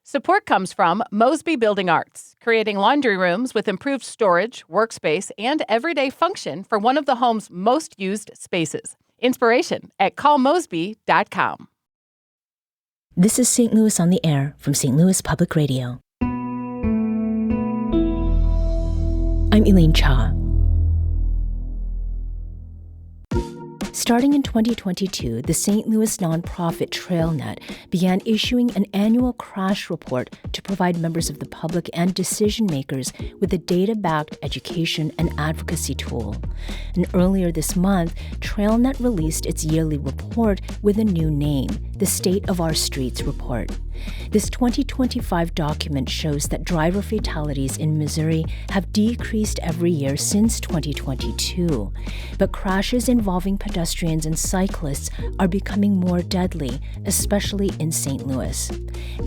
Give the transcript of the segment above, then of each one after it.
Support comes from Mosby Building Arts, creating laundry rooms with improved storage, workspace, and everyday function for one of the home's most used spaces. Inspiration at callmosby.com. This is St. Louis on the Air from St. Louis Public Radio. I'm Elaine Cha. Starting in 2022, the St. Louis nonprofit Trailnet began issuing an annual crash report to provide members of the public and decision makers with a data-backed education and advocacy tool. And earlier this month, Trailnet released its yearly report with a new name, the State of Our Streets Report. This 2025 document shows that driver fatalities in Missouri have decreased every year since 2022. But crashes involving pedestrians and cyclists are becoming more deadly, especially in St. Louis.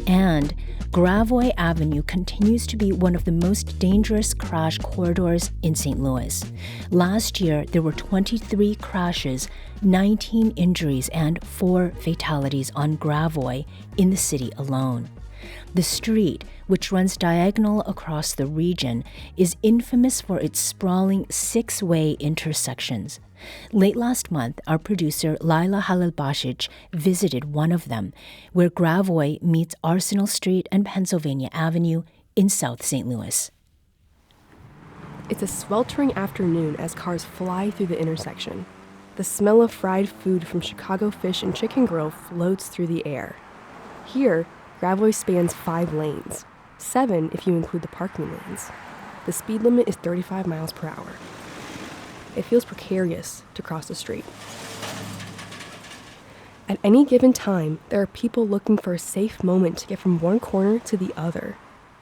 And Gravois Avenue continues to be one of the most dangerous crash corridors in St. Louis. Last year, there were 23 crashes, 19 injuries, and 4 fatalities on Gravois in the city alone. The street, which runs diagonal across the region, is infamous for its sprawling 6-way intersections. Late last month, our producer Laila Halilbasic visited one of them, where Gravois meets Arsenal Street and Pennsylvania Avenue in South St. Louis. It's a sweltering afternoon as cars fly through the intersection. The smell of fried food from Chicago Fish and Chicken Grill floats through the air. Here, Gravois spans 5 lanes, 7 if you include the parking lanes. The speed limit is 35 miles per hour. It feels precarious to cross the street. At any given time, there are people looking for a safe moment to get from one corner to the other.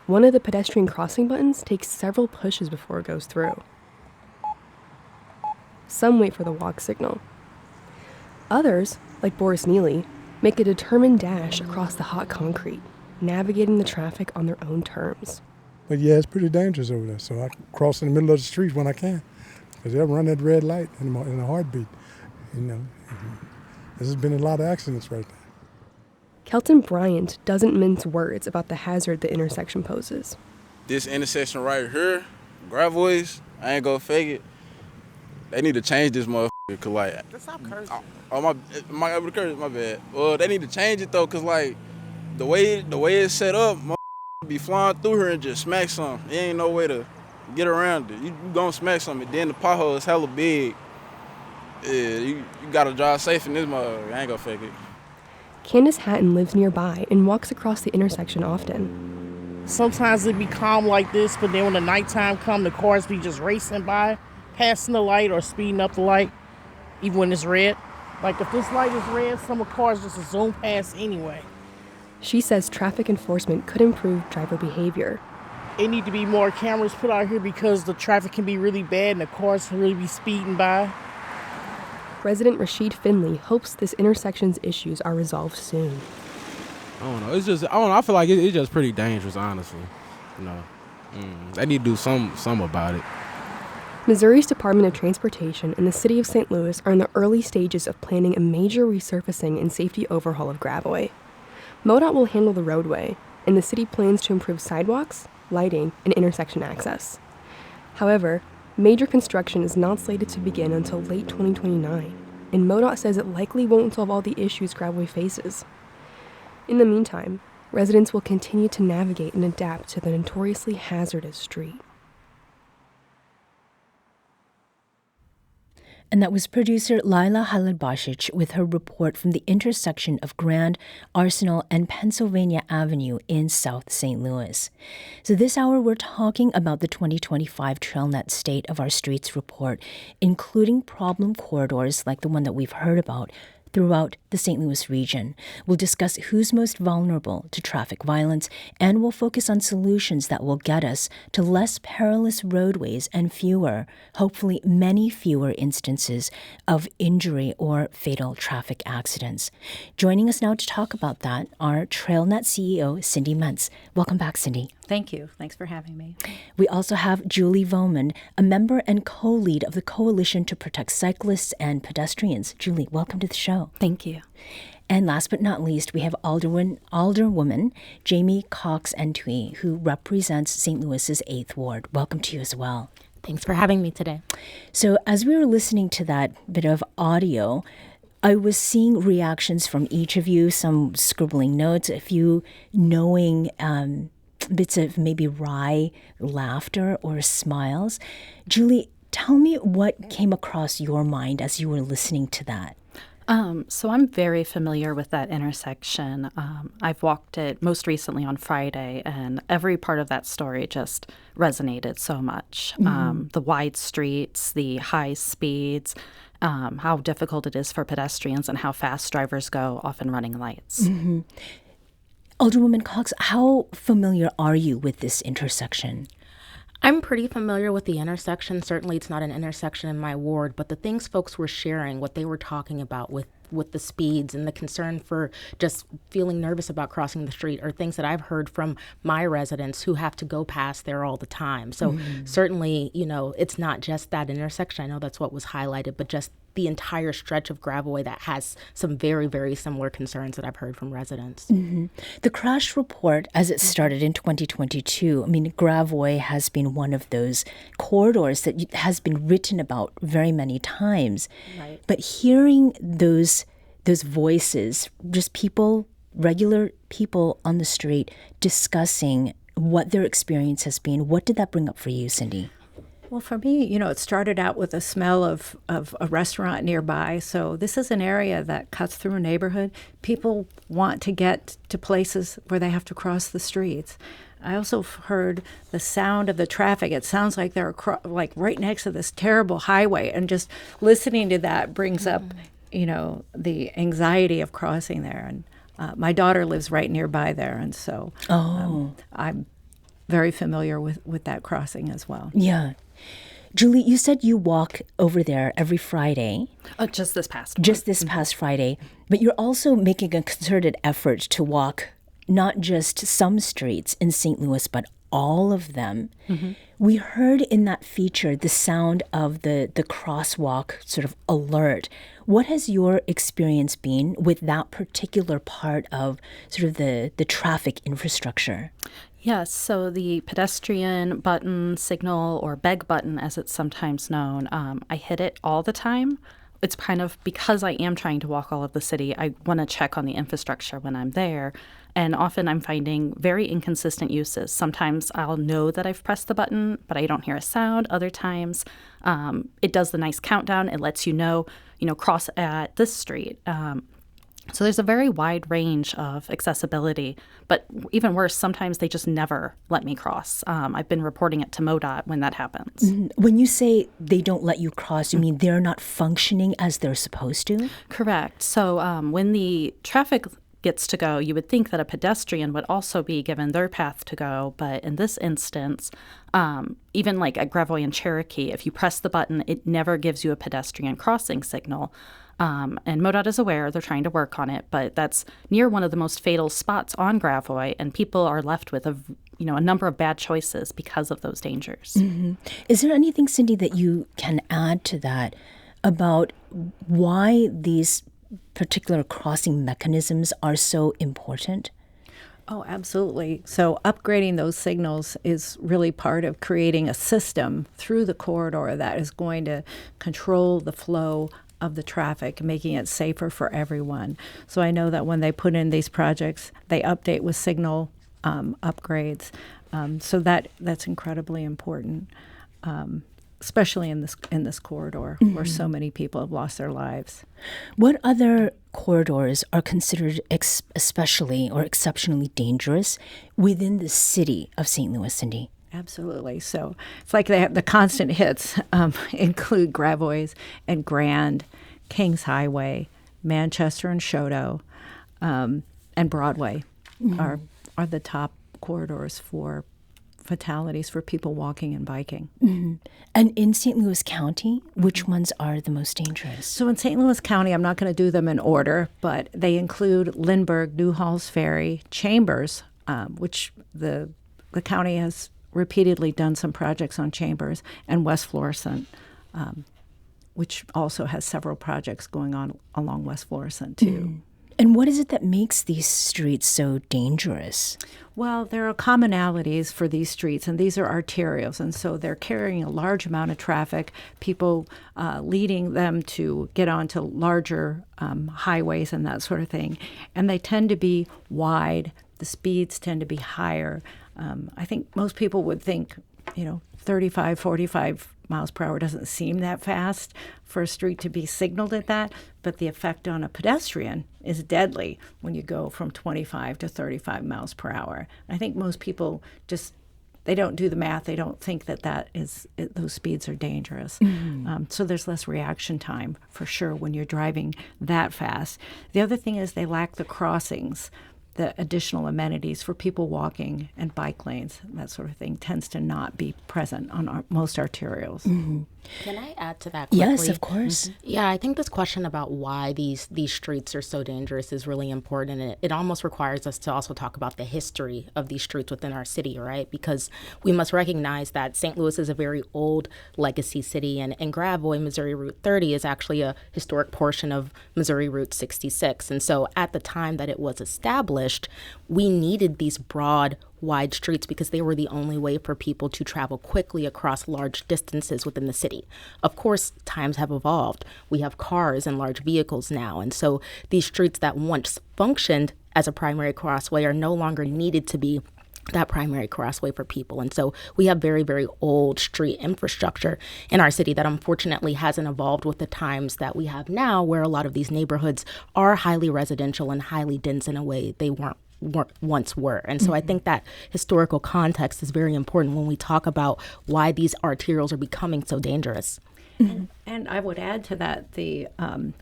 One of the pedestrian crossing buttons takes several pushes before it goes through. Some wait for the walk signal. Others, like Boris Neely, make a determined dash across the hot concrete, navigating the traffic on their own terms. But yeah, it's pretty dangerous over there, so I cross in the middle of the street when I can, because they'll run that red light in a heartbeat. You know, there's been a lot of accidents right there. Kelton Bryant doesn't mince words about the hazard the intersection poses. This intersection right here, Gravois, I ain't gonna fake it. They need to change this motherfucker, cause like, stop cursing. My bad. Well, they need to change it though, cause like, the way it's set up, be flying through here and just smack something. There ain't no way to get around it. You gonna smack something. Then the pothole is hella big. Yeah, you gotta drive safe in this motherfucker. I ain't gonna fake it. Candace Hatton lives nearby and walks across the intersection often. Sometimes it be calm like this, but then when the nighttime come, the cars be just racing by, passing the light or speeding up the light, even when it's red. Like if this light is red, some of the cars just zoom past anyway. She says traffic enforcement could improve driver behavior. It need to be more cameras put out here because the traffic can be really bad and the cars can really be speeding by. Resident Rashid Finley hopes this intersection's issues are resolved soon. I don't know. I feel like it's just pretty dangerous, honestly. You know, they need to do some about it. Missouri's Department of Transportation and the City of St. Louis are in the early stages of planning a major resurfacing and safety overhaul of Gravois. MoDOT will handle the roadway, and the city plans to improve sidewalks, lighting, and intersection access. However, major construction is not slated to begin until late 2029, and MoDOT says it likely won't solve all the issues Gravois faces. In the meantime, residents will continue to navigate and adapt to the notoriously hazardous street. And that was producer Laila Halilbasic with her report from the intersection of Grand, Arsenal, and Pennsylvania Avenue in South St. Louis. So this hour, we're talking about the 2025 Trailnet State of Our Streets report, including problem corridors like the one that we've heard about throughout the St. Louis region. We'll discuss who's most vulnerable to traffic violence, and we'll focus on solutions that will get us to less perilous roadways and fewer, hopefully many fewer instances of injury or fatal traffic accidents. Joining us now to talk about that are Trailnet CEO Cindy Mense. Welcome back, Cindy. Thank you. Thanks for having me. We also have Julie Vomund, a member and co-lead of the Coalition to Protect Cyclists and Pedestrians. Julie, welcome to the show. Thank you. And last but not least, we have Alderwoman Jami Antwi, who represents St. Louis's 8th Ward. Welcome to you as well. Thanks for having me today. So as we were listening to that bit of audio, I was seeing reactions from each of you, some scribbling notes, a few knowing bits of maybe wry laughter or smiles. Julie, tell me what came across your mind as you were listening to that. So I'm very familiar with that intersection. I've walked it most recently on Friday, and every part of that story just resonated so much. The wide streets, the high speeds, how difficult it is for pedestrians, and how fast drivers go, often running lights. Alderwoman Cox, how familiar are you with this intersection? I'm pretty familiar with the intersection. Certainly it's not an intersection in my ward, but the things folks were sharing, what they were talking about with the speeds and the concern for just feeling nervous about crossing the street are things that I've heard from my residents who have to go past there all the time. So certainly, it's not just that intersection. I know that's what was highlighted, but just the entire stretch of Gravelway that has some very, very similar concerns that I've heard from residents. The crash report, as it started in 2022, Gravelway has been one of those corridors that has been written about very many times. Right. But hearing those voices, just people, regular people on the street discussing what their experience has been, what did that bring up for you, Cindy? Well, for me, it started out with the smell of a restaurant nearby. So this is an area that cuts through a neighborhood. People want to get to places where they have to cross the streets. I also heard the sound of the traffic. It sounds like they're like right next to this terrible highway. And just listening to that brings up, the anxiety of crossing there. And my daughter lives right nearby there. And so I'm very familiar with that crossing as well. Yeah. Julie, you said you walk over there every Friday. Just this past. Just this past Friday. But you're also making a concerted effort to walk not just some streets in St. Louis, but all of them. We heard in that feature the sound of the crosswalk sort of alert. What has your experience been with that particular part of sort of the traffic infrastructure? Yes, so the pedestrian button signal, or beg button as it's sometimes known, I hit it all the time. It's kind of because I am trying to walk all of the city, I want to check on the infrastructure when I'm there. And often I'm finding very inconsistent uses. Sometimes I'll know that I've pressed the button, but I don't hear a sound. Other times it does the nice countdown. It lets you know, cross at this street. So there's a very wide range of accessibility, but even worse, sometimes they just never let me cross. I've been reporting it to MoDOT when that happens. When you say they don't let you cross, you mean they're not functioning as they're supposed to? Correct. So when the traffic gets to go, you would think that a pedestrian would also be given their path to go, but in this instance, even like at Gravelway and Cherokee, if you press the button, it never gives you a pedestrian crossing signal. And MoDOT is aware, they're trying to work on it, but that's near one of the most fatal spots on Gravelway, and people are left with a number of bad choices because of those dangers. Is there anything, Cindy, that you can add to that about why these particular crossing mechanisms are so important? Oh, absolutely. So upgrading those signals is really part of creating a system through the corridor that is going to control the flow of the traffic, making it safer for everyone. So I know that when they put in these projects, they update with signal upgrades. So that's incredibly important, especially in this corridor where so many people have lost their lives. What other corridors are considered especially or exceptionally dangerous within the city of St. Louis, Cindy? Absolutely. So it's like they have the constant hits include Gravois and Grand, Kings Highway, Manchester and Choteau, and Broadway are the top corridors for fatalities for people walking and biking. And in St. Louis County, which ones are the most dangerous? So in St. Louis County, I'm not going to do them in order, but they include Lindbergh, New Halls Ferry, Chambers, which the county has repeatedly done some projects on Chambers, and West Florissant, which also has several projects going on along West Florissant too. And what is it that makes these streets so dangerous? Well, there are commonalities for these streets, and these are arterials, and so they're carrying a large amount of traffic, people leading them to get onto larger highways and that sort of thing. And they tend to be wide, the speeds tend to be higher. I think most people would think, 35, 45 miles per hour doesn't seem that fast for a street to be signaled at that, but the effect on a pedestrian is deadly when you go from 25 to 35 miles per hour. I think most people they don't do the math. They don't think those speeds are dangerous. Mm-hmm. So there's less reaction time for sure when you're driving that fast. The other thing is they lack the crossings. The additional amenities for people walking and bike lanes, that sort of thing, tends to not be present on most arterials. Mm-hmm. Can I add to that quickly? Yes, of course. Mm-hmm. Yeah, I think this question about why these streets are so dangerous is really important. And it almost requires us to also talk about the history of these streets within our city, right? Because we must recognize that St. Louis is a very old legacy city, and Gravois, Missouri Route 30 is actually a historic portion of Missouri Route 66. And so at the time that it was established, we needed these broad, wide streets because they were the only way for people to travel quickly across large distances within the city. Of course, times have evolved. We have cars and large vehicles now, and so these streets that once functioned as a primary crossway are no longer needed to be that primary crossway for people. And so we have very, very old street infrastructure in our city that unfortunately hasn't evolved with the times that we have now, where a lot of these neighborhoods are highly residential and highly dense in a way they once were. And so I think that historical context is very important when we talk about why these arterials are becoming so dangerous. And I would add to that,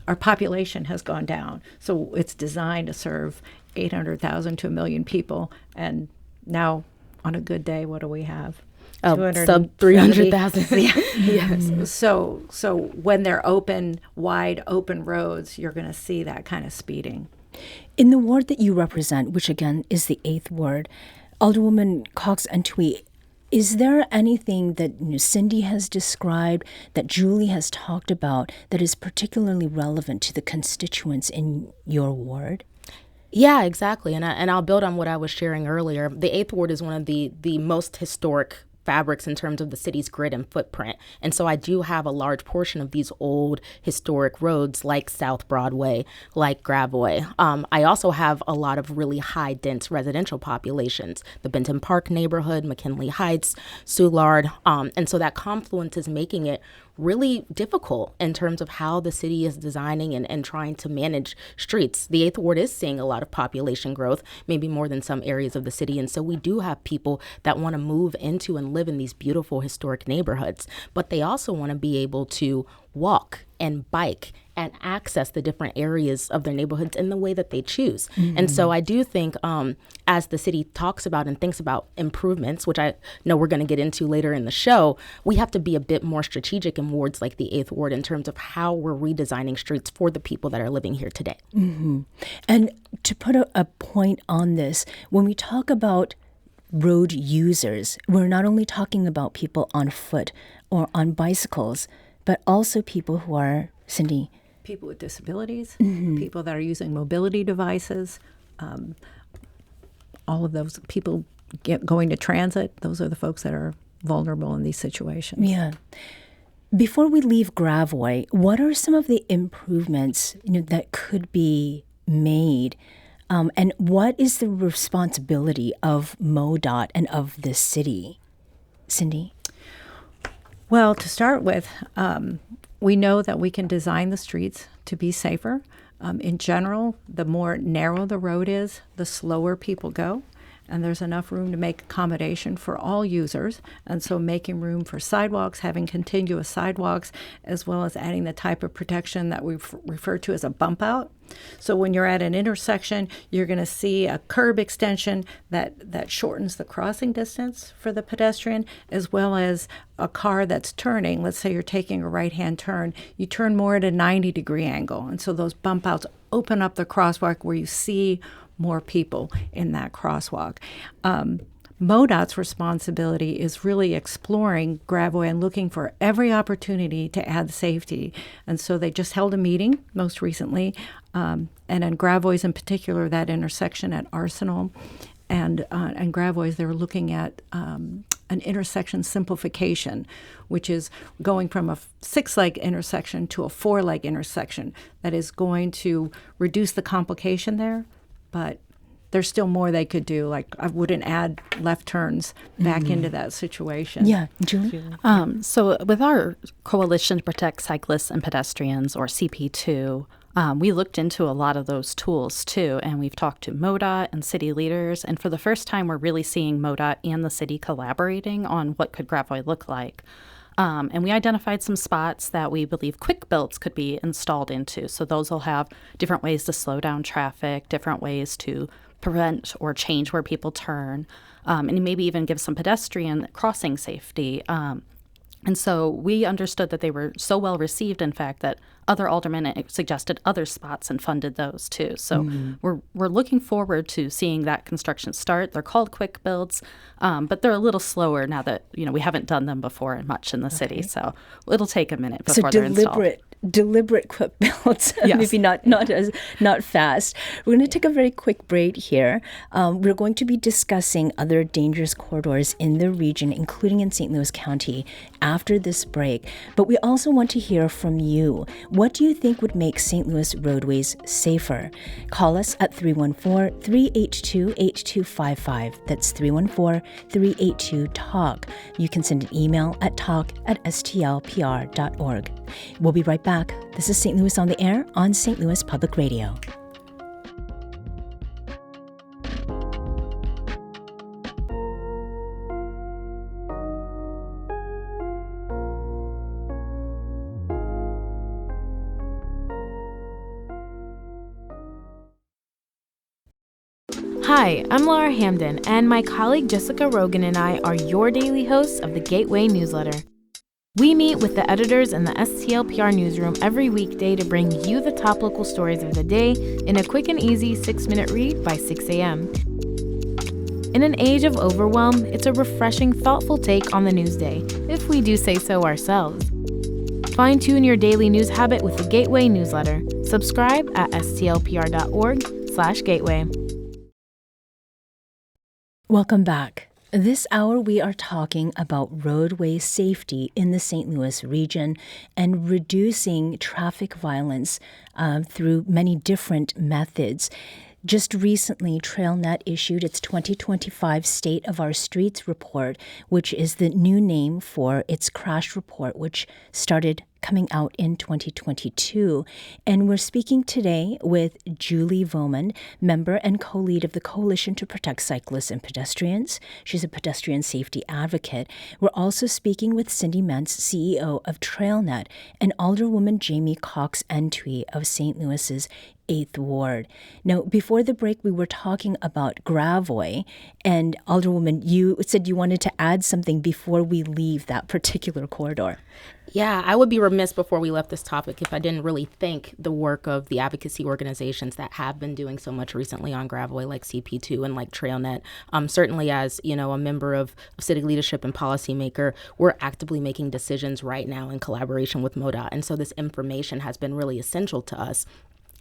our population has gone down. So it's designed to serve 800,000 to 1 million people. And now, on a good day, what do we have? Sub 300,000. Yes. So when they're wide open roads, you're going to see that kind of speeding. In the ward that you represent, which again is the 8th ward, Alderwoman Cox Antwi, is there anything that Cindy has described, that Julie has talked about, that is particularly relevant to the constituents in your ward? Yeah, exactly. And I'll build on what I was sharing earlier. The 8th ward is one of the most historic fabrics in terms of the city's grid and footprint. And so I do have a large portion of these old historic roads like South Broadway, like Gravois. I also have a lot of really high dense residential populations, the Benton Park neighborhood, McKinley Heights, Soulard. And so that confluence is making it really difficult in terms of how the city is designing and trying to manage streets. The 8th ward is seeing a lot of population growth, maybe more than some areas of the city. And so we do have people that want to move into and live in these beautiful historic neighborhoods, but they also want to be able to walk and bike and access the different areas of their neighborhoods in the way that they choose. Mm-hmm. And so I do think as the city talks about and thinks about improvements, which I know we're going to get into later in the show, we have to be a bit more strategic in wards like the 8th ward in terms of how we're redesigning streets for the people that are living here today. Mm-hmm. And to put a point on this, when we talk about road users, we're not only talking about people on foot or on bicycles, but also people who are, Cindy? People with disabilities, mm-hmm. people that are using mobility devices, all of those people going to transit, those are the folks that are vulnerable in these situations. Yeah. Before we leave Gravois, what are some of the improvements that could be made? And what is the responsibility of MoDOT and of the city? Cindy? Well, to start with, we know that we can design the streets to be safer. In general, the more narrow the road is, the slower people go. And there's enough room to make accommodation for all users. And so making room for sidewalks, having contiguous sidewalks, as well as adding the type of protection that we've referred to as a bump out. So when you're at an intersection, you're going to see a curb extension that shortens the crossing distance for the pedestrian, as well as a car that's turning. Let's say you're taking a right-hand turn. You turn more at a 90-degree angle. And so those bump outs open up the crosswalk where you see more people in that crosswalk. MoDOT's responsibility is really exploring Gravois and looking for every opportunity to add safety. And so they just held a meeting most recently, and on Gravois in particular, that intersection at Arsenal and Gravois, they were looking at an intersection simplification, which is going from a 6-leg intersection to a 4-leg intersection. That is going to reduce the complication there, but there's still more they could do. Like, I wouldn't add left turns back into that situation. Yeah, Julie? So with our Coalition to Protect Cyclists and Pedestrians, or CP2, we looked into a lot of those tools too, and we've talked to MoDOT and city leaders, and for the first time we're really seeing MoDOT and the city collaborating on what could Gravois look like. And we identified some spots that we believe quick builds could be installed into. So those will have different ways to slow down traffic, different ways to prevent or change where people turn, and maybe even give some pedestrian crossing safety. And so we understood that they were so well received, in fact, that other aldermen suggested other spots and funded those too. So we're looking forward to seeing that construction start. They're called quick builds, but they're a little slower now that we haven't done them before much in the city. So it'll take a minute before they're installed. Deliberate quick builds, Yes. maybe not fast. We're going to take a very quick break here. We're going to be discussing other dangerous corridors in the region, including in St. Louis County, after this break. But we also want to hear from you. What do you think would make St. Louis roadways safer? Call us at 314-382-8255. That's 314-382-TALK. You can send an email at talk@stlpr.org. We'll be right back. This is St. Louis on the Air on St. Louis Public Radio. Hi, I'm Laura Hamden, and my colleague Jessica Rogan and I are your daily hosts of the Gateway newsletter. We meet with the editors in the STLPR newsroom every weekday to bring you the top local stories of the day in a quick and easy 6-minute read by 6 a.m. In an age of overwhelm, it's a refreshing, thoughtful take on the news day, if we do say so ourselves. Fine-tune your daily news habit with the Gateway newsletter. Subscribe at stlpr.org/gateway. Welcome back. This hour, we are talking about roadway safety in the St. Louis region and reducing traffic violence through many different methods. Just recently, Trailnet issued its 2025 State of Our Streets report, which is the new name for its crash report, which started coming out in 2022. And we're speaking today with Julie Vomund, member and co-lead of the Coalition to Protect Cyclists and Pedestrians. She's a pedestrian safety advocate. We're also speaking with Cindy Mense, CEO of Trailnet, and Alderwoman Jami Antwi of St. Louis's 8th Ward. Now, before the break, we were talking about Gravois, and Alderwoman, you said you wanted to add something before we leave that particular corridor. Yeah, I would be remiss before we left this topic if I didn't really thank the work of the advocacy organizations that have been doing so much recently on Gravois, like CP2 and like Trailnet. Certainly as, a member of city leadership and policymaker, we're actively making decisions right now in collaboration with MoDOT. And so this information has been really essential to us.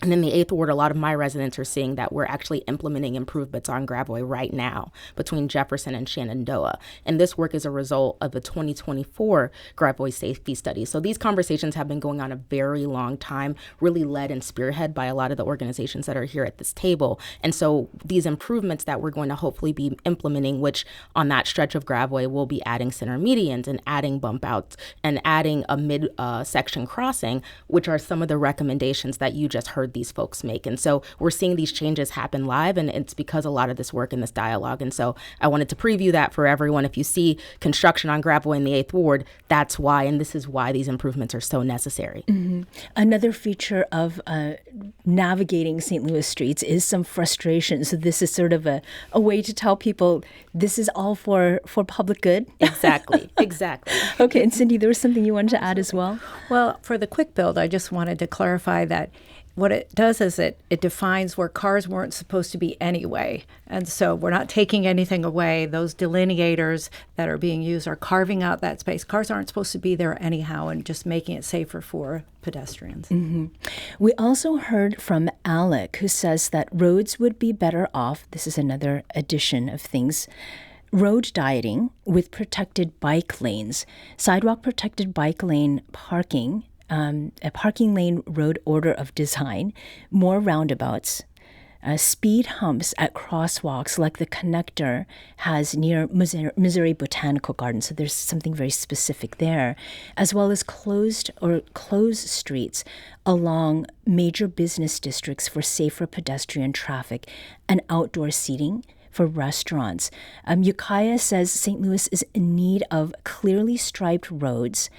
And in the 8th Ward, a lot of my residents are seeing that we're actually implementing improvements on Gravois right now between Jefferson and Shenandoah. And this work is a result of the 2024 Gravois safety study. So these conversations have been going on a very long time, really led and spearheaded by a lot of the organizations that are here at this table. And so these improvements that we're going to hopefully be implementing, which on that stretch of Gravois, we'll be adding center medians and adding bump outs and adding a mid-section crossing, which are some of the recommendations that you just heard these folks make. And so we're seeing these changes happen live, and it's because a lot of this work in this dialogue. And so I wanted to preview that for everyone. If you see construction on Gravois in the 8th Ward, that's why, and this is why these improvements are so necessary. Mm-hmm. Another feature of navigating St. Louis streets is some frustration. So this is sort of a way to tell people this is all for public good. Exactly. Okay, and Cindy, there was something you wanted to add as well? Well, for the quick build, I just wanted to clarify that what it does is it defines where cars weren't supposed to be anyway. And so we're not taking anything away. Those delineators that are being used are carving out that space. Cars aren't supposed to be there anyhow, and just making it safer for pedestrians. Mm-hmm. We also heard from Alec, who says that roads would be better off. This is another addition of things. Road dieting with protected bike lanes, sidewalk protected bike lane parking, a parking lane road order of design, more roundabouts, speed humps at crosswalks like the connector has near Missouri Botanical Garden. So there's something very specific there, as well as closed streets along major business districts for safer pedestrian traffic and outdoor seating for restaurants. Ukiah says St. Louis is in need of clearly striped roads.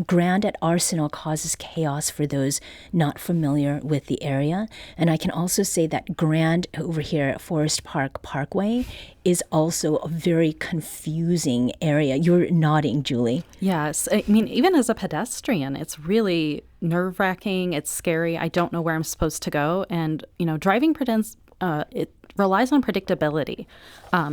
Grand at Arsenal causes chaos for those not familiar with the area. And I can also say that Grand over here at Forest Park Parkway is also a very confusing area. You're nodding, Julie. Yes. I mean, even as a pedestrian, it's really nerve-wracking. It's scary. I don't know where I'm supposed to go. And, driving it relies on predictability.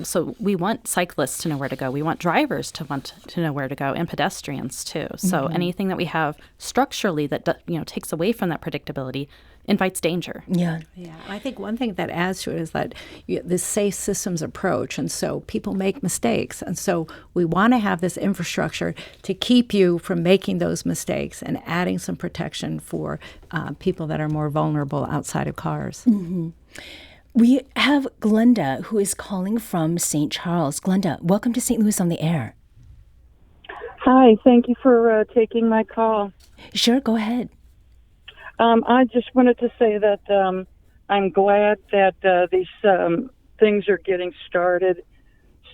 So we want cyclists to know where to go. We want drivers to want to know where to go, and pedestrians too. So anything that we have structurally that takes away from that predictability invites danger. Yeah. I think one thing that adds to it is that this safe systems approach, and so people make mistakes, and so we want to have this infrastructure to keep you from making those mistakes and adding some protection for people that are more vulnerable outside of cars. Mm-hmm. We have Glenda, who is calling from St. Charles. Glenda, welcome to St. Louis on the Air. Hi, thank you for taking my call. Sure, go ahead. I just wanted to say that I'm glad that these things are getting started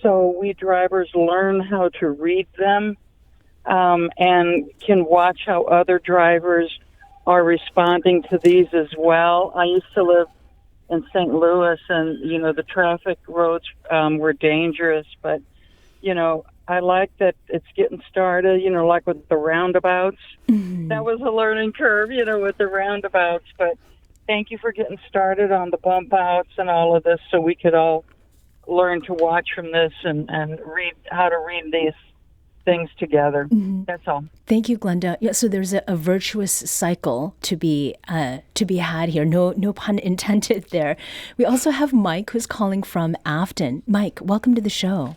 so we drivers learn how to read them and can watch how other drivers are responding to these as well. I used to live in St. Louis, and, the traffic roads were dangerous, but, I like that it's getting started, like with the roundabouts. Mm-hmm. That was a learning curve, with the roundabouts, but thank you for getting started on the bump outs and all of this so we could all learn to watch from this and read how to read these things together. Mm-hmm. That's all. Thank you, Glenda. Yeah, so there's a virtuous cycle to be had here. No pun intended there. We also have Mike, who's calling from Afton. Mike, welcome to the show.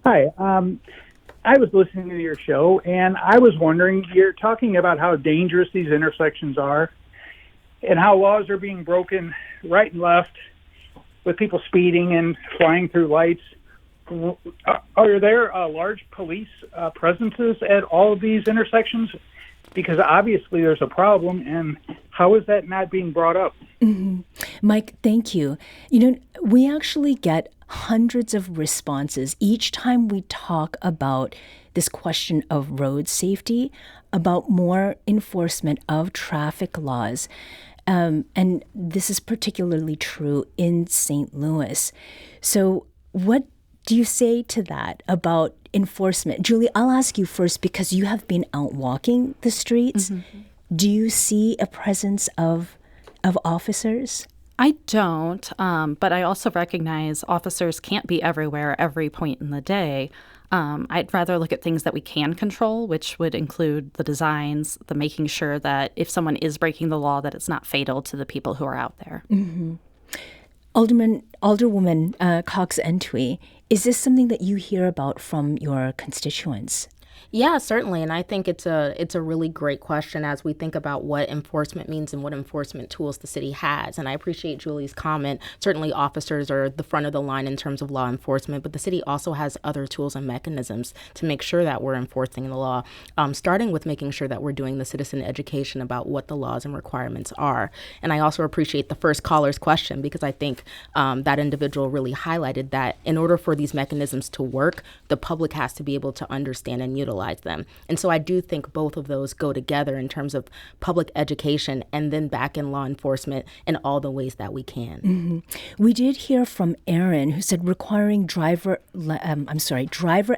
Hi. I was listening to your show, and I was wondering, you're talking about how dangerous these intersections are and how laws are being broken right and left with people speeding and flying through lights. Are there large police presences at all of these intersections? Because obviously there's a problem, and how is that not being brought up? Mm-hmm. Mike, thank you. We actually get hundreds of responses each time we talk about this question of road safety, about more enforcement of traffic laws. And this is particularly true in St. Louis. So what do you say to that about enforcement? Julie, I'll ask you first because you have been out walking the streets. Mm-hmm. Do you see a presence of officers? I don't, but I also recognize officers can't be everywhere at every point in the day. I'd rather look at things that we can control, which would include the designs, the making sure that if someone is breaking the law, that it's not fatal to the people who are out there. Mm-hmm. Alderwoman Cox Antwi, is this something that you hear about from your constituents? Yeah, certainly. And I think it's a really great question as we think about what enforcement means and what enforcement tools the city has. And I appreciate Julie's comment. Certainly officers are the front of the line in terms of law enforcement, but the city also has other tools and mechanisms to make sure that we're enforcing the law, starting with making sure that we're doing the citizen education about what the laws and requirements are. And I also appreciate the first caller's question because I think that individual really highlighted that in order for these mechanisms to work, the public has to be able to understand and utilize them. And so I do think both of those go together in terms of public education and then back in law enforcement in all the ways that we can. Mm-hmm. We did hear from Aaron, who said requiring driver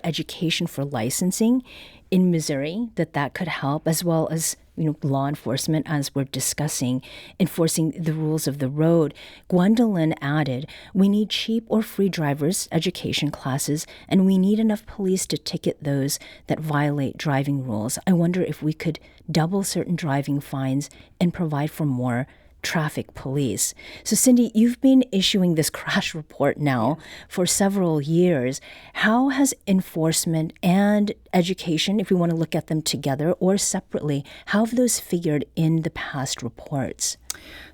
education for licensing in Missouri, that could help, as well as law enforcement as we're discussing enforcing the rules of the road. Gwendolyn added, we need cheap or free driver's education classes, and we need enough police to ticket those that violate driving rules. I wonder if we could double certain driving fines and provide for more traffic police. So Cindy, you've been issuing this crash report now for several years. How has enforcement and education, if we want to look at them together or separately, how have those figured in the past reports?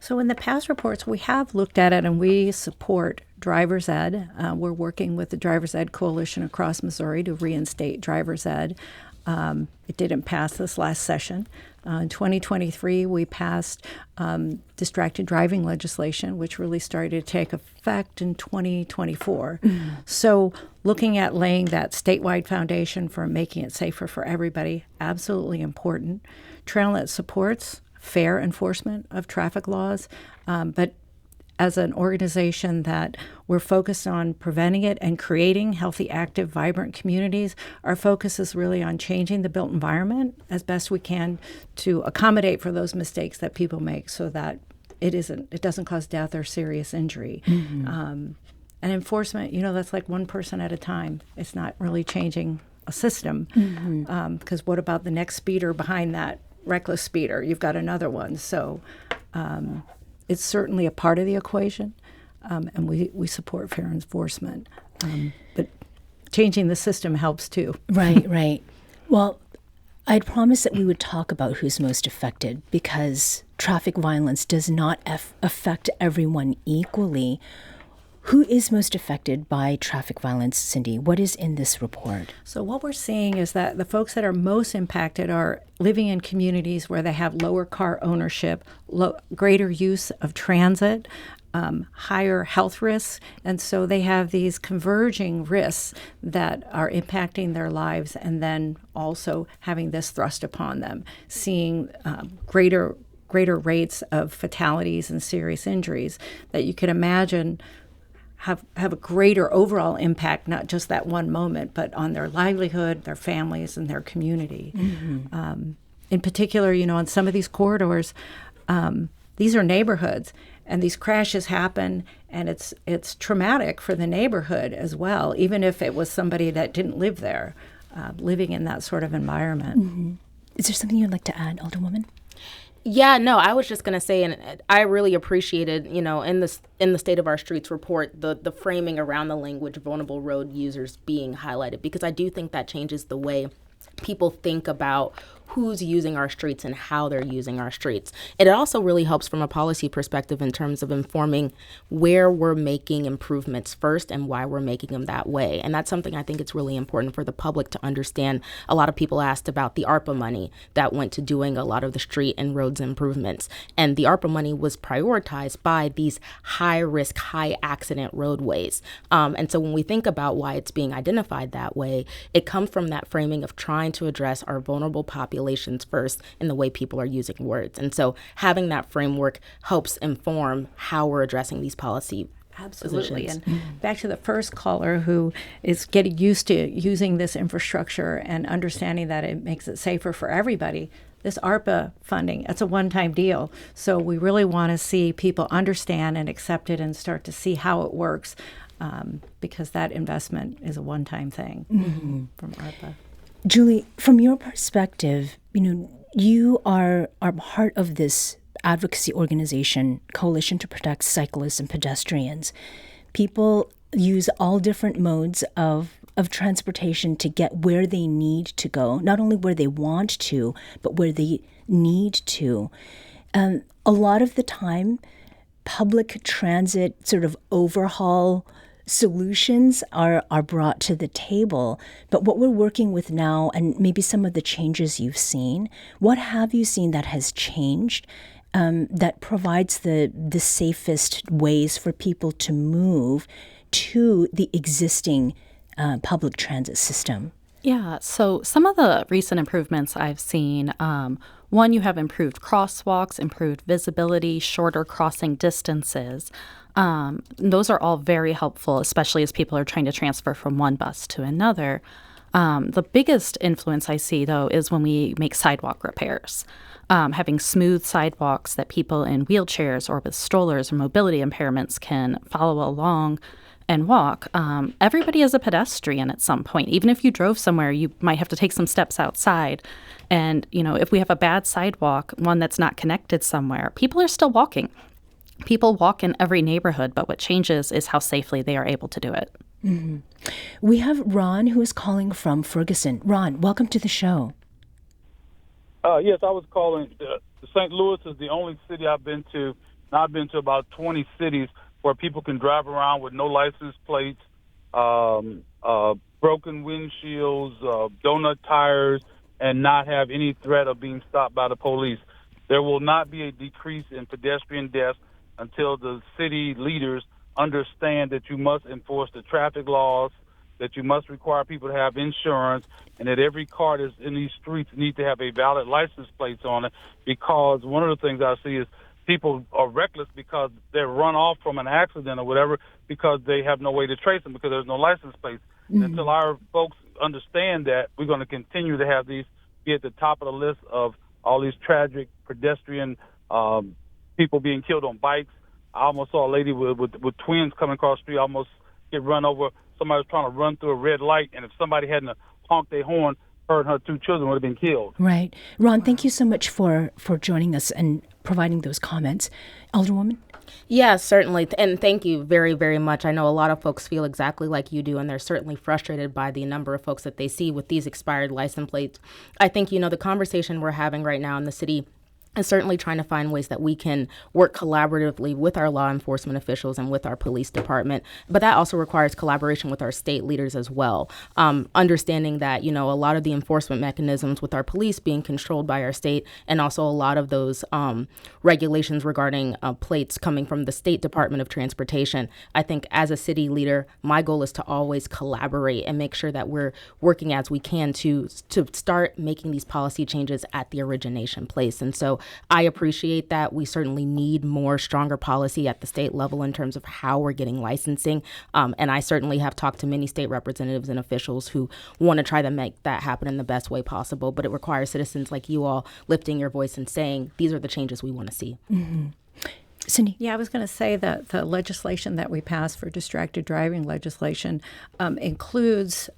So in the past reports, we have looked at it and we support driver's ed. We're working with the Driver's Ed Coalition across Missouri to reinstate driver's ed. It didn't pass this last session. In 2023, we passed distracted driving legislation, which really started to take effect in 2024. So looking at laying that statewide foundation for making it safer for everybody, absolutely important. Trailnet supports fair enforcement of traffic laws, but as an organization that we're focused on preventing it and creating healthy, active, vibrant communities, our focus is really on changing the built environment as best we can to accommodate for those mistakes that people make so that it doesn't cause death or serious injury. And enforcement, that's like one person at a time. It's not really changing a system because what about the next speeder behind that reckless speeder? You've got another one. So it's certainly a part of the equation, and we support fair enforcement. But changing the system helps too. Right. Well, I'd promised that we would talk about who's most affected because traffic violence does not affect everyone equally. Who is most affected by traffic violence, Cindy? What is in this report? So what we're seeing is that the folks that are most impacted are living in communities where they have lower car ownership, greater use of transit, higher health risks, and so they have these converging risks that are impacting their lives and then also having this thrust upon them, seeing greater rates of fatalities and serious injuries that you can imagine have a greater overall impact, not just that one moment, but on their livelihood, their families, and their community. In particular, on some of these corridors, these are neighborhoods, and these crashes happen, and it's traumatic for the neighborhood as well, even if it was somebody that didn't live there, living in that sort of environment. Is there something you'd like to add, Alderwoman? Yeah, no, I was just going to say, and I really appreciated, in the State of Our Streets report, the framing around the language vulnerable road users being highlighted, because I do think that changes the way people think about who's using our streets and how they're using our streets. It also really helps from a policy perspective in terms of informing where we're making improvements first and why we're making them that way. And that's something I think it's really important for the public to understand. A lot of people asked about the ARPA money that went to doing a lot of the street and roads improvements. And the ARPA money was prioritized by these high risk, high accident roadways. And so when we think about why it's being identified that way, it comes from that framing of trying to address our vulnerable populations first in the way people are using words. And so having that framework helps inform how we're addressing these policy Absolutely. positions. And back to the first caller who is getting used to using this infrastructure and understanding that it makes it safer for everybody. This ARPA funding, it's a one-time deal. So we really want to see people understand and accept it and start to see how it works because that investment is a one-time thing from ARPA. Julie, from your perspective, you are part of this advocacy organization, Coalition to Protect Cyclists and Pedestrians. People use all different modes of transportation to get where they need to go, not only where they want to, but where they need to. A lot of the time, public transit sort of overhaul solutions are brought to the table. But what we're working with now, and maybe some of the changes you've seen, what have you seen that has changed that provides the safest ways for people to move to the existing public transit system? Yeah, so some of the recent improvements I've seen, one, you have improved crosswalks, improved visibility, shorter crossing distances. Those are all very helpful, especially as people are trying to transfer from one bus to another. The biggest influence I see, though, is when we make sidewalk repairs. Having smooth sidewalks that people in wheelchairs or with strollers or mobility impairments can follow along and walk. Everybody is a pedestrian at some point. Even if you drove somewhere, you might have to take some steps outside. And, if we have a bad sidewalk, one that's not connected somewhere, people are still walking. People walk in every neighborhood, but what changes is how safely they are able to do it. Mm-hmm. We have Ron, who is calling from Ferguson. Ron, welcome to the show. Yes, I was calling. St. Louis is the only city I've been to, and I've been to about 20 cities where people can drive around with no license plates, broken windshields, donut tires, and not have any threat of being stopped by the police. There will not be a decrease in pedestrian deaths until the city leaders understand that you must enforce the traffic laws, that you must require people to have insurance, and that every car that's in these streets need to have a valid license plates on it, because one of the things I see is people are reckless because they're run off from an accident or whatever because they have no way to trace them because there's no license plates. Mm-hmm. Until our folks understand that, we're going to continue to have these be at the top of the list of all these tragic pedestrian people being killed on bikes. I almost saw a lady with twins coming across the street, almost get run over. Somebody was trying to run through a red light, and if somebody hadn't honked their horn, her and her two children would have been killed. Right. Ron, thank you so much for joining us and providing those comments. Alderwoman? Yeah, certainly. And thank you very, very much. I know a lot of folks feel exactly like you do, and they're certainly frustrated by the number of folks that they see with these expired license plates. I think, the conversation we're having right now in the city and certainly trying to find ways that we can work collaboratively with our law enforcement officials and with our police department. But that also requires collaboration with our state leaders as well. Understanding that, a lot of the enforcement mechanisms with our police being controlled by our state, and also a lot of those regulations regarding plates coming from the State Department of Transportation. I think as a city leader, my goal is to always collaborate and make sure that we're working as we can to start making these policy changes at the origination place. And so I appreciate that. We certainly need more stronger policy at the state level in terms of how we're getting licensing. And I certainly have talked to many state representatives and officials who want to try to make that happen in the best way possible. But it requires citizens like you all lifting your voice and saying, these are the changes we want to see. Mm-hmm. Cindy? Yeah, I was going to say that the legislation that we passed for distracted driving legislation includes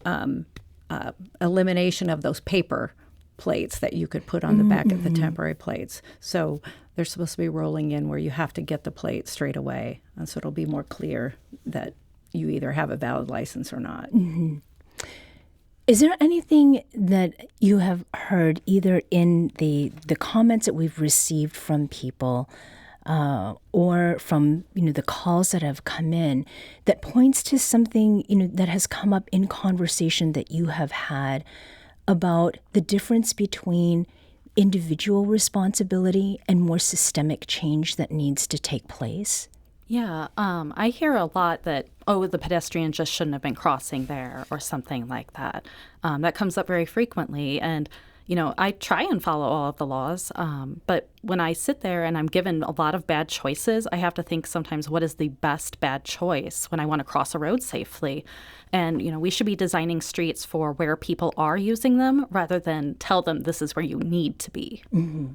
elimination of those paper plates that you could put on the back of the temporary plates. So they're supposed to be rolling in where you have to get the plate straight away. And so it'll be more clear that you either have a valid license or not. Mm-hmm. Is there anything that you have heard either in the comments that we've received from people or from, the calls that have come in that points to something, that has come up in conversation that you have had about the difference between individual responsibility and more systemic change that needs to take place? Yeah, I hear a lot that, the pedestrian just shouldn't have been crossing there or something like that. That comes up very frequently. And, I try and follow all of the laws. But when I sit there and I'm given a lot of bad choices, I have to think sometimes, what is the best bad choice when I want to cross a road safely? And, we should be designing streets for where people are using them rather than tell them this is where you need to be. Mm-hmm.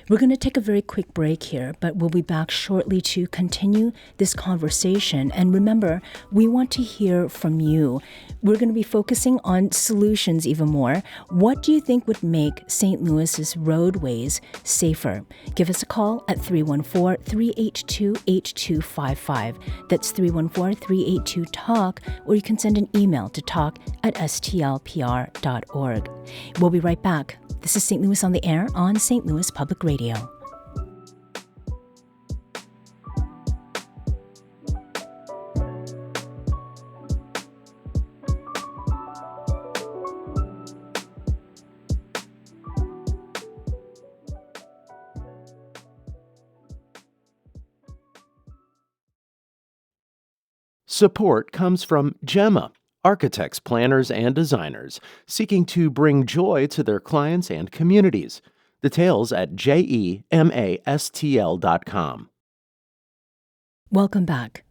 We're going to take a very quick break here, but we'll be back shortly to continue this conversation. And remember, we want to hear from you. We're going to be focusing on solutions even more. What do you think would make St. Louis's roadways safer? Give us a call at 314-382-8255. That's 314-382-TALK, or you can send an email to talk@stlpr.org. We'll be right back. This is St. Louis on the Air on St. Louis Public Radio. Support comes from Jami, architects, planners, and designers seeking to bring joy to their clients and communities. Details at JEMASTL.com. Welcome back.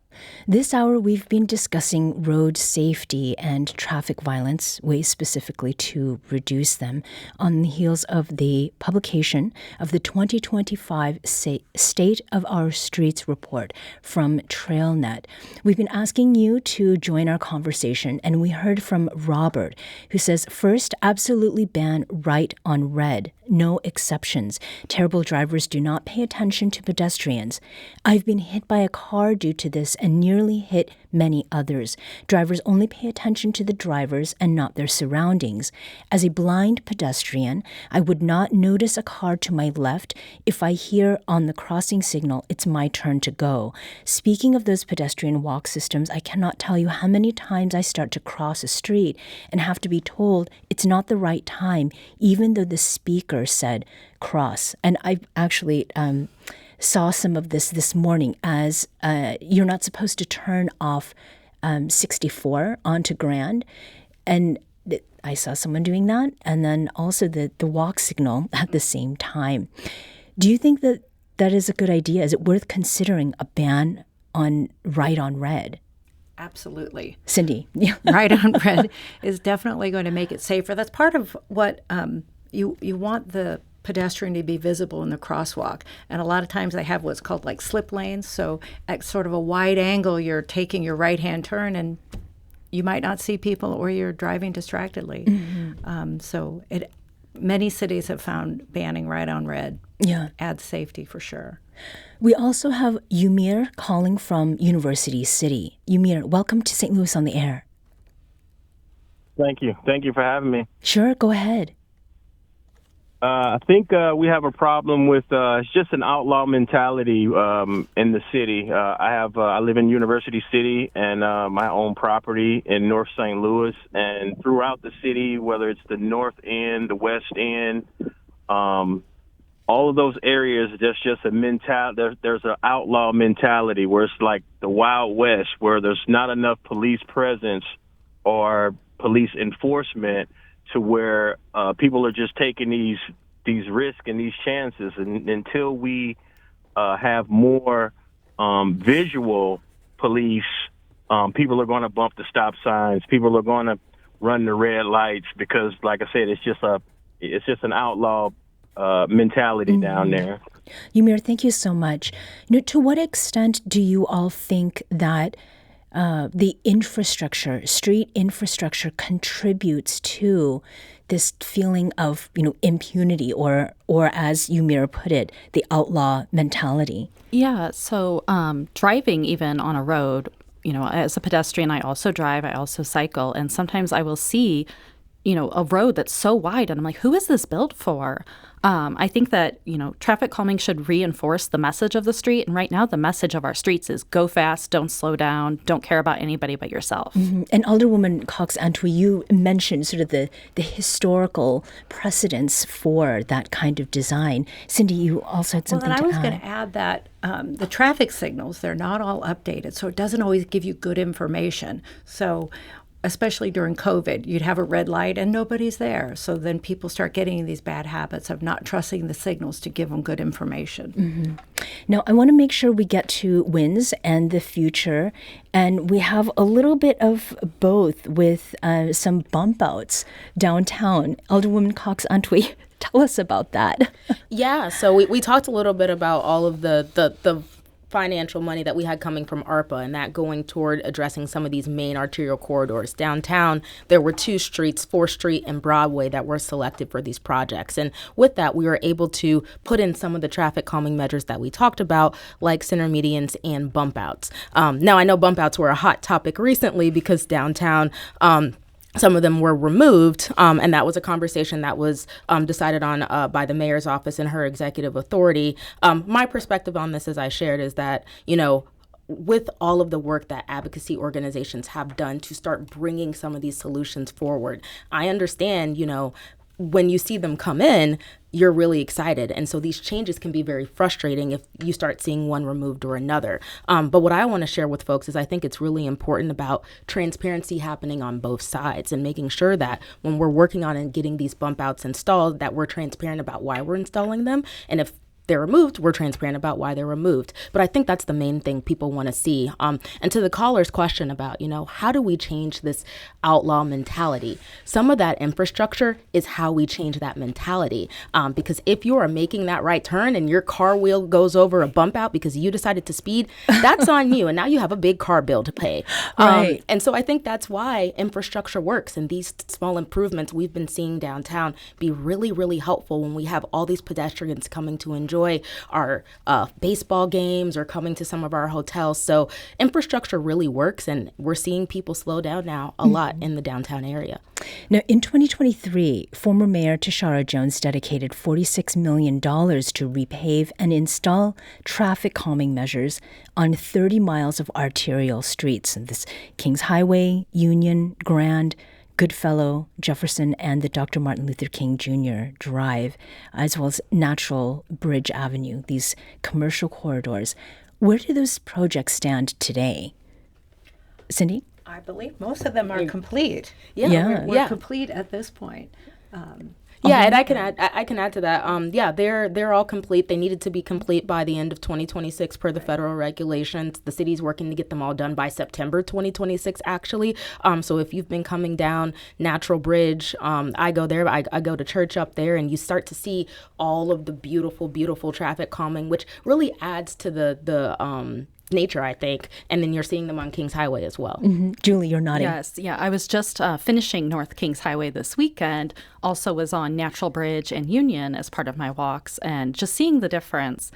This hour, we've been discussing road safety and traffic violence, ways specifically to reduce them, on the heels of the publication of the 2025 State of Our Streets report from Trailnet. We've been asking you to join our conversation, and we heard from Robert, who says, first, absolutely ban right on red. No exceptions. Terrible drivers do not pay attention to pedestrians. I've been hit by a car due to this and nearly hit many others. Drivers only pay attention to the drivers and not their surroundings. As a blind pedestrian, I would not notice a car to my left if I hear on the crossing signal it's my turn to go. Speaking of those pedestrian walk systems, I cannot tell you how many times I start to cross a street and have to be told it's not the right time, even though the speaker said cross. And I actually saw some of this morning as you're not supposed to turn off 64 onto Grand. And I saw someone doing that. And then also the walk signal at the same time. Do you think that that is a good idea? Is it worth considering a ban on right on red? Absolutely. Cindy. Right on red is definitely going to make it safer. That's part of what you want the pedestrian to be visible in the crosswalk. And a lot of times they have what's called like slip lanes. So at sort of a wide angle, you're taking your right-hand turn and you might not see people or you're driving distractedly. So many cities have found banning right on red adds safety for sure. We also have Umir calling from University City. Umir, welcome to St. Louis on the Air. Thank you. Thank you for having me. Sure, go ahead. I think we have a problem with it's just an outlaw mentality in the city. I live in University City and my own property in North St. Louis, and throughout the city, whether it's the North End, the West End, all of those areas, there's just a mentality. There's an outlaw mentality where it's like the Wild West, where there's not enough police presence or police enforcement to where people are just taking these risks and these chances. And until we have more visual police, people are going to bump the stop signs. People are going to run the red lights because, like I said, it's just an outlaw mentality down there. Umir, thank you so much. To what extent do you all think that the infrastructure, street infrastructure, contributes to this feeling of, impunity or as Umir put it, the outlaw mentality? Yeah, so driving even on a road, as a pedestrian, I also drive, I also cycle, and sometimes I will see a road that's so wide, and I'm like, who is this built for? I think that, traffic calming should reinforce the message of the street. And right now, the message of our streets is go fast, don't slow down, don't care about anybody but yourself. And Alderwoman Cox Antwi, you mentioned sort of the historical precedents for that kind of design. Cindy, you also had something to add. Well, and I was going to add that the traffic signals, they're not all updated, so it doesn't always give you good information. So especially during COVID, you'd have a red light and nobody's there. So then people start getting these bad habits of not trusting the signals to give them good information. Now, I want to make sure we get to wins and the future. And we have a little bit of both with some bump outs downtown. Alderwoman Cox Antwi, tell us about that. Yeah, so we talked a little bit about all of the financial money that we had coming from ARPA and that going toward addressing some of these main arterial corridors. Downtown, there were 2 streets, 4th Street and Broadway, that were selected for these projects. And with that, we were able to put in some of the traffic calming measures that we talked about, like center medians and bump outs. Now, I know bump outs were a hot topic recently because downtown, some of them were removed, and that was a conversation that was decided on by the mayor's office and her executive authority. My perspective on this, as I shared, is that, with all of the work that advocacy organizations have done to start bringing some of these solutions forward, I understand, when you see them come in, you're really excited. And so these changes can be very frustrating if you start seeing one removed or another. But what I want to share with folks is I think it's really important about transparency happening on both sides and making sure that when we're working on and getting these bump outs installed, that we're transparent about why we're installing them. And if they're removed, we're transparent about why they're removed. But I think that's the main thing people want to see. And to the caller's question about, how do we change this outlaw mentality? Some of that infrastructure is how we change that mentality. Because if you are making that right turn and your car wheel goes over a bump out because you decided to speed, that's on you. And now you have a big car bill to pay. Right. And so I think that's why infrastructure works. And these small improvements we've been seeing downtown be really, really helpful when we have all these pedestrians coming to enjoy our baseball games or coming to some of our hotels. So infrastructure really works, and we're seeing people slow down now a lot in the downtown area. Now, in 2023, former Mayor Tashara Jones dedicated $46 million to repave and install traffic calming measures on 30 miles of arterial streets. This Kings Highway, Union, Grand, Goodfellow, Jefferson, and the Dr. Martin Luther King Jr. Drive, as well as Natural Bridge Avenue, these commercial corridors. Where do those projects stand today? Cindy? I believe most of them are complete. We're complete at this point. And I can add to that. They're all complete. They needed to be complete by the end of 2026 per the federal regulations. The city's working to get them all done by September 2026, actually. So if you've been coming down Natural Bridge, I go there. I go to church up there, and you start to see all of the beautiful, beautiful traffic calming, which really adds to the nature, I think. And then you're seeing them on Kings Highway as well. Mm-hmm. Julie, you're nodding. Yes. Yeah. I was just finishing North Kings Highway this weekend. Also was on Natural Bridge and Union as part of my walks, and just seeing the difference.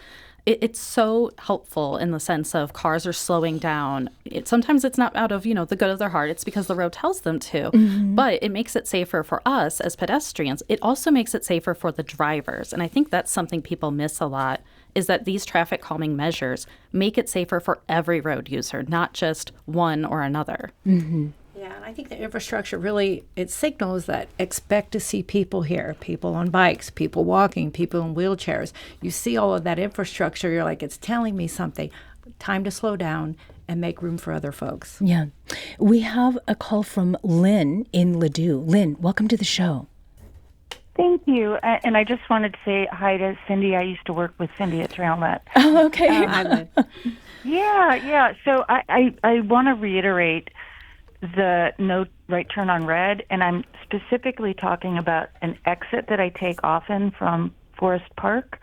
It's so helpful in the sense of cars are slowing down. Sometimes it's not out of, the good of their heart. It's because the road tells them to. Mm-hmm. But it makes it safer for us as pedestrians. It also makes it safer for the drivers. And I think that's something people miss a lot, is that these traffic calming measures make it safer for every road user, not just one or another. Mm-hmm. Yeah, and I think the infrastructure really, it signals that expect to see people here, people on bikes, people walking, people in wheelchairs. You see all of that infrastructure, you're like, it's telling me something. Time to slow down and make room for other folks. Yeah. We have a call from Lynn in Ladue. Lynn, welcome to the show. Thank you. And I just wanted to say hi to Cindy. I used to work with Cindy at Trailnet. Oh, okay. Hi, Lynn. Yeah. So I want to reiterate the no right turn on red, and I'm specifically talking about an exit that I take often from Forest Park.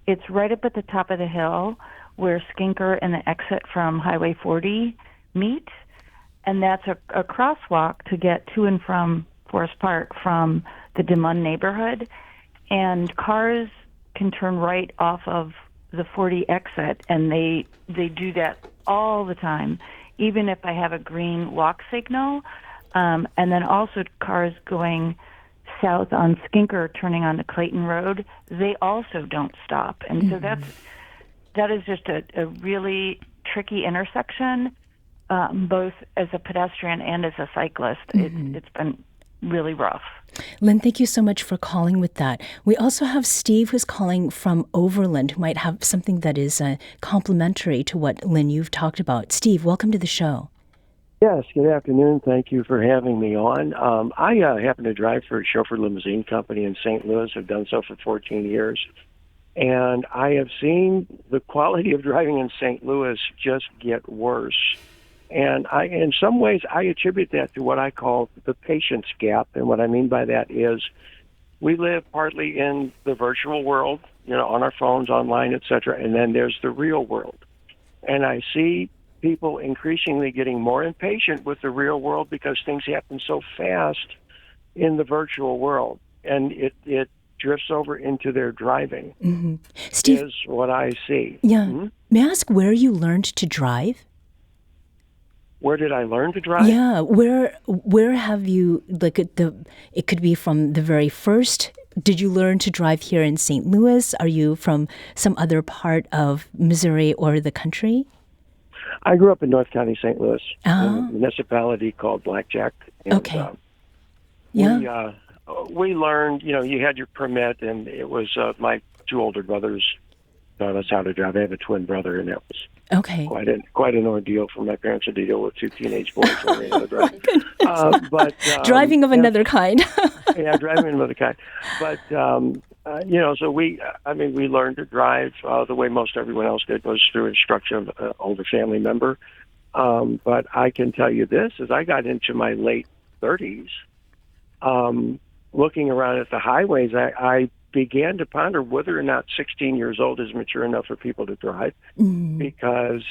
It's right up at the top of the hill where Skinker and the exit from Highway 40 meet, and that's a crosswalk to get to and from Forest Park from the DeMunn neighborhood, and cars can turn right off of the 40 exit, and they do that all the time, even if I have a green walk signal. And then also cars going south on Skinker turning onto Clayton Road, they also don't stop. And so that is just a really tricky intersection, both as a pedestrian and as a cyclist. It's been really rough. Lynn, thank you so much for calling with that. We also have Steve who's calling from Overland, who might have something that is complementary to what, Lynn, you've talked about. Steve, welcome to the show. Yes, good afternoon. Thank you for having me on. I happen to drive for a chauffeur limousine company in St. Louis. I've done so for 14 years. And I have seen the quality of driving in St. Louis just get worse. And in some ways, I attribute that to what I call the patience gap. And what I mean by that is we live partly in the virtual world, on our phones, online, et cetera, and then there's the real world. And I see people increasingly getting more impatient with the real world because things happen so fast in the virtual world. And it drifts over into their driving, Steve, is what I see. Yeah. Mm-hmm. May I ask where you learned to drive? Where did I learn to drive? Yeah, where have you, it could be from the very first, did you learn to drive here in St. Louis? Are you from some other part of Missouri or the country? I grew up in North County, St. Louis, in a municipality called Blackjack. And, okay. We learned, you had your permit, and it was my two older brothers taught us how to drive. I have a twin brother, and that was quite an ordeal for my parents to deal with two teenage boys learning how to drive. Driving of another kind. Yeah, driving with a kind. But so we learned to drive the way most everyone else did, was through instruction of an older family member. But I can tell you this: as I got into my late 30s, looking around at the highways, I began to ponder whether or not 16 years old is mature enough for people to drive, because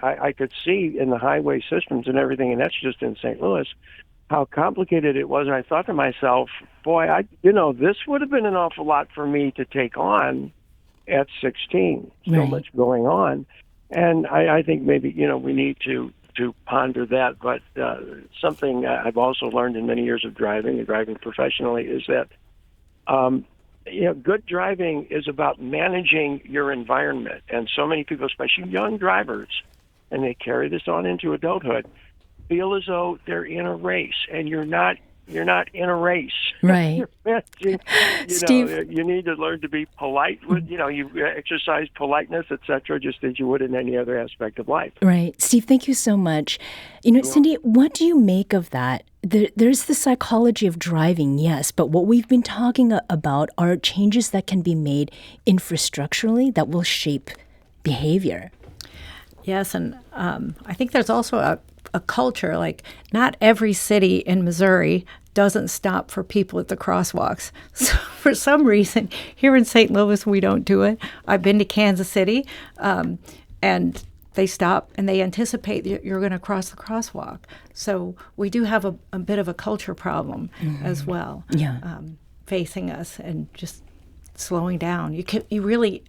I could see in the highway systems and everything, and that's just in St. Louis, how complicated it was. And I thought to myself, boy, this would have been an awful lot for me to take on at 16. So much going on. And I think maybe, we need to ponder that. But something I've also learned in many years of driving and driving professionally is that, good driving is about managing your environment. And so many people, especially young drivers, and they carry this on into adulthood, feel as though they're in a race, and you're not in a race. Right. Steve, you need to learn to be polite. You exercise politeness, etc., just as you would in any other aspect of life. Right. Steve, thank you so much. Cindy, what do you make of that? There's the psychology of driving, yes, but what we've been talking about are changes that can be made infrastructurally that will shape behavior. Yes, and I think there's also a culture, like not every city in Missouri doesn't stop for people at the crosswalks. So for some reason, here in St. Louis, we don't do it. I've been to Kansas City, and they stop and they anticipate that you're going to cross the crosswalk. So we do have a bit of a culture problem as well, facing us, and just slowing down.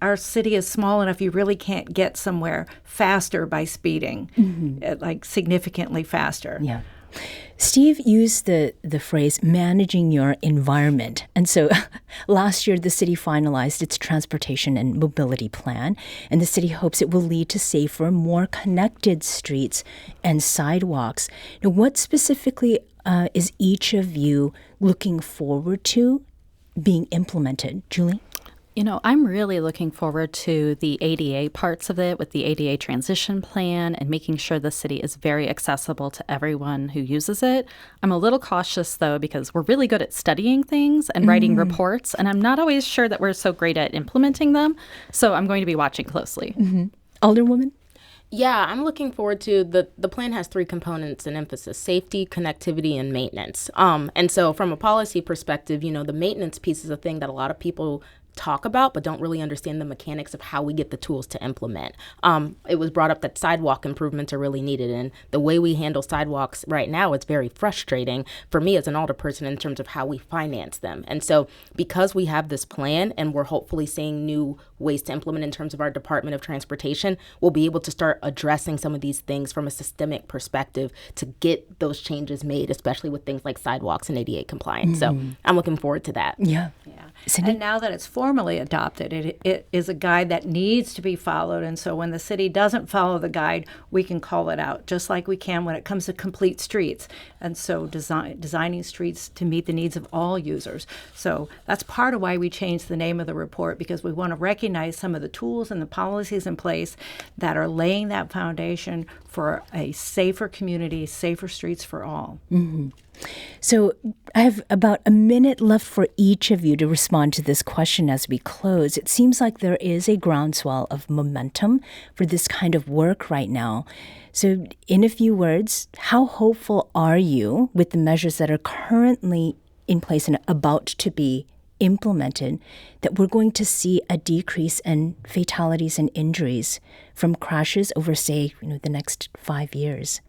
Our city is small enough, you really can't get somewhere faster by speeding, like significantly faster. Yeah. Steve used the phrase managing your environment. And so last year, the city finalized its transportation and mobility plan, and the city hopes it will lead to safer, more connected streets and sidewalks. Now, what specifically is each of you looking forward to being implemented? Julie? I'm really looking forward to the ADA parts of it, with the ADA transition plan and making sure the city is very accessible to everyone who uses it. I'm a little cautious, though, because we're really good at studying things and writing reports, and I'm not always sure that we're so great at implementing them. So I'm going to be watching closely. Alderwoman? Yeah, I'm looking forward to the plan has 3 components in emphasis: safety, connectivity, and maintenance. And so from a policy perspective, the maintenance piece is a thing that a lot of people talk about but don't really understand the mechanics of how we get the tools to implement. It was brought up that sidewalk improvements are really needed, and the way we handle sidewalks right now, it's very frustrating for me as an alderperson in terms of how we finance them. And so because we have this plan and we're hopefully seeing new ways to implement in terms of our Department of Transportation, we'll be able to start addressing some of these things from a systemic perspective to get those changes made, especially with things like sidewalks and ADA compliance. So I'm looking forward to that. Yeah. And now that it's formally adopted, it is a guide that needs to be followed. And so when the city doesn't follow the guide, we can call it out, just like we can when it comes to complete streets. And so designing streets to meet the needs of all users. So that's part of why we changed the name of the report, because we want to recognize some of the tools and the policies in place that are laying that foundation for a safer community, safer streets for all. So I have about a minute left for each of you to respond to this question as we close. It seems like there is a groundswell of momentum for this kind of work right now. So in a few words, how hopeful are you with the measures that are currently in place and about to be implemented that we're going to see a decrease in fatalities and injuries from crashes over, say, the next 5 years?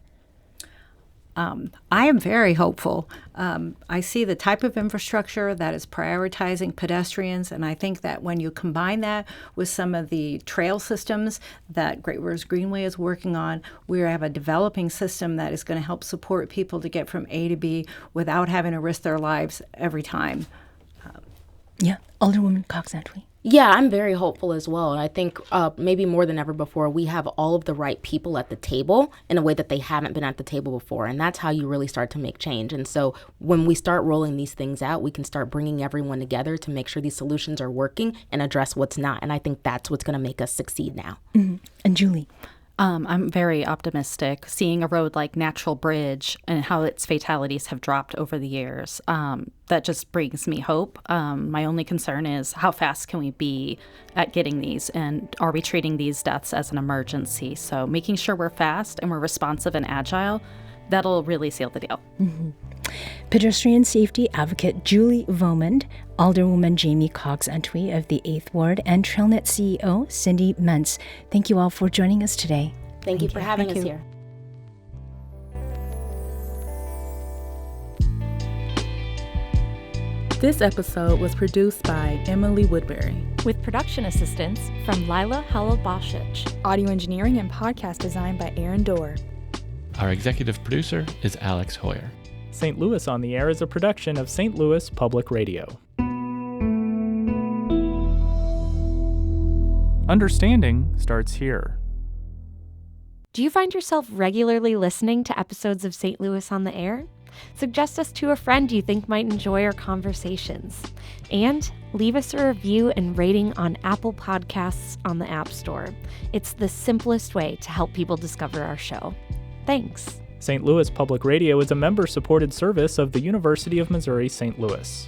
I am very hopeful. I see the type of infrastructure that is prioritizing pedestrians, and I think that when you combine that with some of the trail systems that Great Rivers Greenway is working on, we have a developing system that is going to help support people to get from A to B without having to risk their lives every time. Alderwoman Cox-Antwi. Yeah, I'm very hopeful as well. And I think maybe more than ever before, we have all of the right people at the table in a way that they haven't been at the table before. And that's how you really start to make change. And so when we start rolling these things out, we can start bringing everyone together to make sure these solutions are working and address what's not. And I think that's what's going to make us succeed now. And Julie? I'm very optimistic. Seeing a road like Natural Bridge and how its fatalities have dropped over the years, that just brings me hope. My only concern is how fast can we be at getting these, and are we treating these deaths as an emergency? So making sure we're fast and we're responsive and agile, that'll really seal the deal. Mm-hmm. Pedestrian safety advocate Julie Vomund, Alderwoman Jami Antwi of the 8th Ward, and Trailnet CEO Cindy Mense. Thank you all for joining us today. Thank you for having us here. This episode was produced by Emily Woodbury, with production assistance from Lila Halal-Bashich. Audio engineering and podcast design by Aaron Dorr. Our executive producer is Alex Hoyer. St. Louis on the Air is a production of St. Louis Public Radio. Understanding starts here. Do you find yourself regularly listening to episodes of St. Louis on the Air? Suggest us to a friend you think might enjoy our conversations. And leave us a review and rating on Apple Podcasts on the App Store. It's the simplest way to help people discover our show. Thanks. St. Louis Public Radio is a member-supported service of the University of Missouri St. Louis.